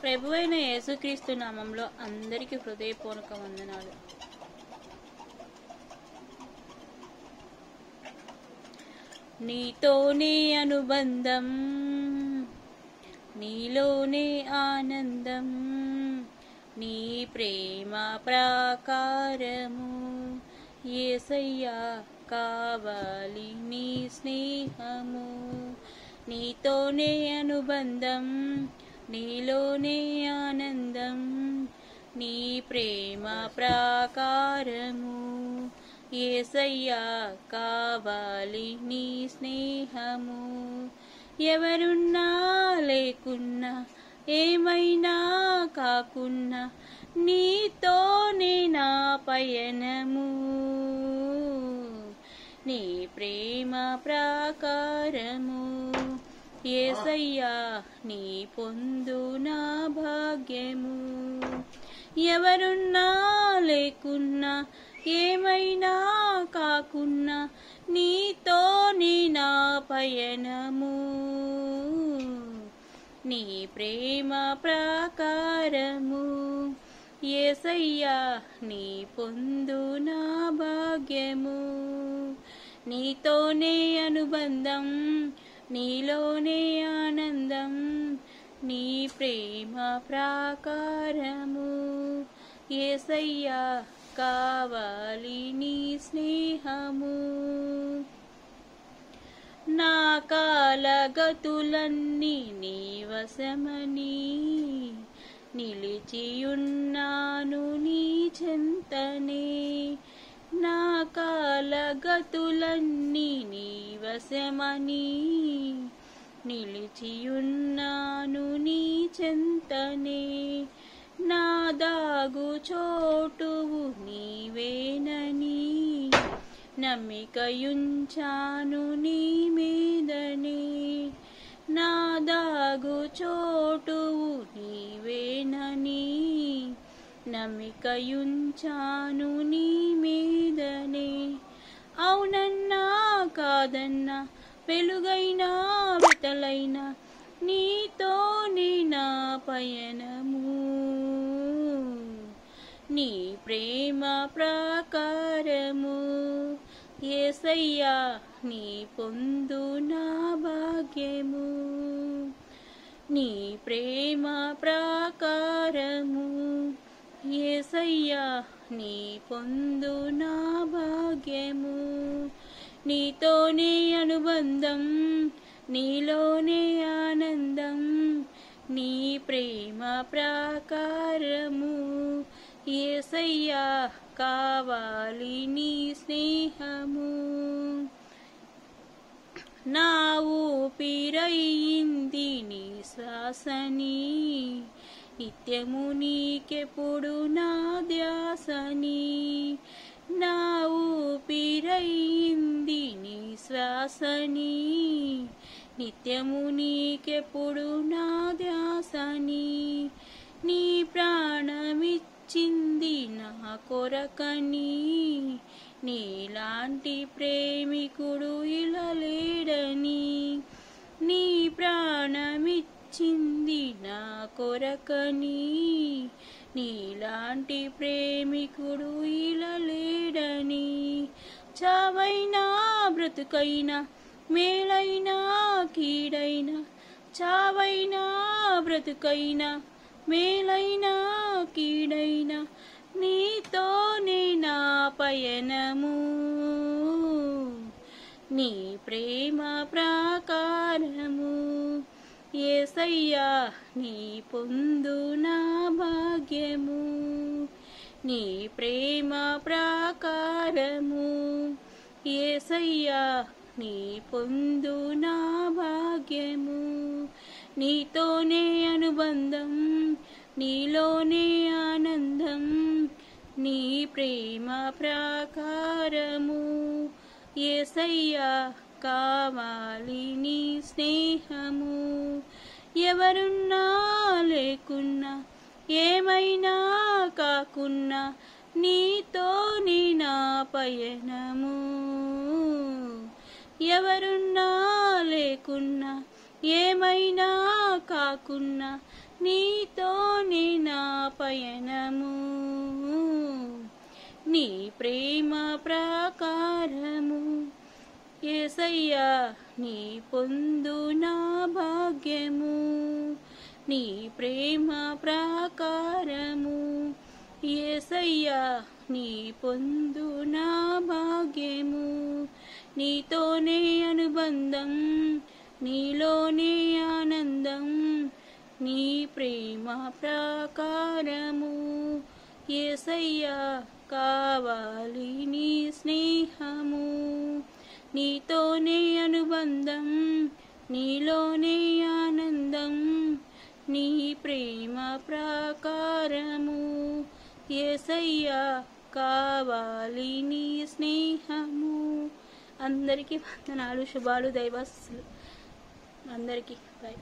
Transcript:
ప్రభువైన యేసుక్రీస్తు నామంలో అందరికీ హృదయపూర్వక వందనాలు. నీతోనే అనుబంధం, నీలోనే ఆనందం, నీ ప్రేమ ప్రాకారము యేసయ్యా కావాలి నీ స్నేహము. నీతోనే అనుబంధం, నీలోనే ఆనందం, నీ ప్రేమ ప్రాకారము యేసయ్యా కావాలి నీ స్నేహము. ఎవరున్నా లేకున్నా ఏమైనా కాకున్నా నీతోనే నా పయనము. నీ ప్రేమ ప్రాకారము యేసయ్యా నీ పొందు నా భాగ్యము. ఎవరున్నా లేకున్నా ఏమైనా కాకున్నా నీతోనే నా పయనము. నీ ప్రేమ ప్రాకారము యేసయ్యా నీ పొందు నా భాగ్యము. నీతోనే అనుబంధం, నీలోనే ఆనందం, నీ ప్రేమ ప్రాకారము యేసయ్యా కావాలి నీ స్నేహము. నా కాలగతులన్నీ నీ వశమని నిలిచియున్నాను నీ చెంతనే. నా కాలగతులన్నీ నీ వశమని నిలిచియున్నాను నీ చెంతనే. నా దాగు చోటువు నీవేనని నమ్మికయుంచాను నీ మీదనే. నా దాగు చోటువు నీవేనని నమ్మికయుంచాను నీ మీదనే. అవునన్నా కాదన్నా వెలుగైనా వితలైనా నీతోనే నా పయనము. నీ ప్రేమ ప్రాకారము యేసయ్యా నీ పొందు నా భాగ్యము. నీ ప్రేమ ప్రాకారము యేసయ్యా నీ పొందు నా భాగ్యము. నీతోనే అనుబంధం, నీలోనే ఆనందం, నీ ప్రేమ ప్రాకారము యేసయ్యా కావాలి నీ స్నేహము. నా ఊపిరయింది నీ శ్వాసని, నిత్యము నీకెప్పుడు నా ధ్యాసని. నా ఊపిరయింది నీ శ్వాసని, నిత్యము నీకెప్పుడు నా ధ్యాసని. నీ ప్రాణమిచ్చింది నా కొరకని, నీలాంటి ప్రేమికుడు ఇలా లేడని. నీ ప్రాణమిచ్చింది నా కొరకని, నీలాంటి ప్రేమికుడు ఇలా లేడని. చావైనా బ్రతుకైనా మేలైనా కీడైనా, చావైనా బ్రతుకైనా మేలైనా కీడైనా నీతోనే నా పయనము. నీ ప్రేమ ప్రాకారము యేసయ్యా నీ పొందు నా భాగ్యము. నీ ప్రేమ ప్రాకారము యేసయ్యా నీ పొందు నా భాగ్యము. నీతోనే అనుబంధం, నీలోనే ఆనందం, నీ ప్రేమ ప్రాకారము యేసయ్యా కావాలి నీ స్నేహము. ఎవరున్నా లేకున్నా ఏమైనా కాకున్నా నీతోనే నా పయనము. ఎవరున్నా లేకున్నా ఏమైనా కాకున్నా నీతోనే నా పయనము, నీ ప్రేమ ప్రాకారము. యేసయ్యా నీ పొందు నా భాగ్యము, నీ ప్రేమ ప్రాకారము. యేసయ్యా నీ పొందు నా భాగ్యము. నీతోనే అనుబంధం, నీలోనే ఆనందం, నీ ప్రేమ ప్రాకారము. యేసయ్యా కావాలి నీ స్నేహము, నీతోనే అనుబంధం, నీలోనే ఆనందం, నీ ప్రేమ ప్రాకారము. యేసయ్యా కావాలి నీ స్నేహము. అందరికీ వందనాలు, శుభాలు, దైవాస్తులు అందరికీ. బై.